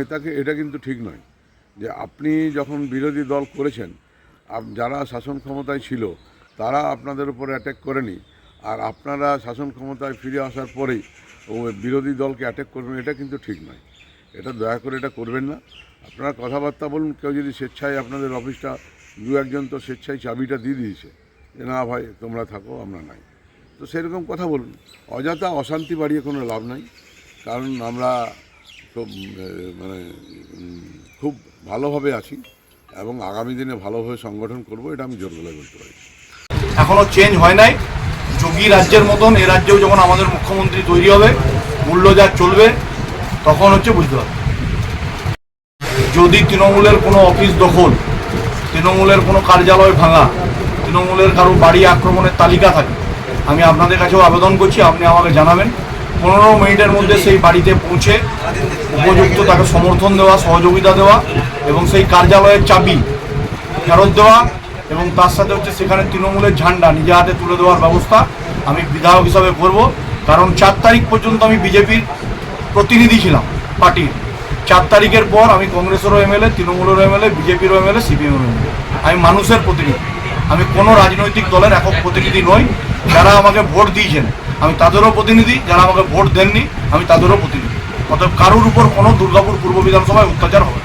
নেতাকে, এটা কিন্তু ঠিক নয় যে আপনি যখন বিরোধী দল করেছেন, যারা শাসন ক্ষমতায় ছিল তারা আপনাদের উপর অ্যাটাক করেনি, আর আপনারা শাসন ক্ষমতায় ফিরে আসার পরেই বিরোধী দলকে অ্যাটাক করবেন, এটা কিন্তু ঠিক নয়। এটা দয়া করে এটা করবেন না। আপনারা কথাবার্তা বলুন। কেউ যদি স্বেচ্ছায় আপনাদের অফিসটা, দু একজন তো স্বেচ্ছায় চাবিটা দিয়ে দিয়েছে যে না ভাই তোমরা থাকো আমরা নাই, তো সেরকম কথা বলুন। অযথা অশান্তি বাড়িয়ে কোনো লাভ নাই, কারণ আমরা খুব মানে খুব ভালোভাবে আছি এবং আগামী দিনে ভালোভাবে সংগঠন করব, এটা আমি জোর গলায় বলতে পারি। এখনো চেঞ্জ হয় নাই। যোগী রাজ্যের মতন এ রাজ্যেও যখন আমাদের মুখ্যমন্ত্রী তৈরি হবে, মূল্য যা চলবে, তখন বুঝতে হবে। যদি তৃণমূলের কোনো অফিস দখল, তৃণমূলের কোনো কার্যালয় ভাঙা, তৃণমূলের কারো বাড়ি আক্রমণের তালিকা থাকে, আমি আপনাদের কাছেও আবেদন করছি, আপনি আমাকে জানাবেন। 15 মিনিটের মধ্যে সেই বাড়িতে পৌঁছে উপযুক্ত তাকে সমর্থন দেওয়া, সহযোগিতা দেওয়া এবং সেই কার্যালয়ের চাবি ফেরত দেওয়া, এবং তার সাথে সেখানে তৃণমূলের ঝান্ডা নিজে হাতে তুলে দেওয়ার ব্যবস্থা আমি বিধায়ক হিসাবে করব। কারণ 4 তারিখ পর্যন্ত আমি বিজেপির প্রতিনিধি ছিলাম পার্টির। 4 তারিখের পর আমি কংগ্রেসেরও এমএলএ, তৃণমূলেরও এমএলএ, বিজেপিরও এমএলএ, সিপিএমেরও এমএলএ। আমি মানুষের প্রতিনিধি, আমি কোনো রাজনৈতিক দলের একক প্রতিনিধি নই। যারা আমাকে ভোট দিয়েছেন আমি তাদেরও প্রতিনিধি, যারা আমাকে ভোট দেননি আমি তাদেরও প্রতিনিধি। অতএব কারোর উপর কোনো দুর্গাপুর পূর্ব বিধানসভায় অত্যাচার হবে।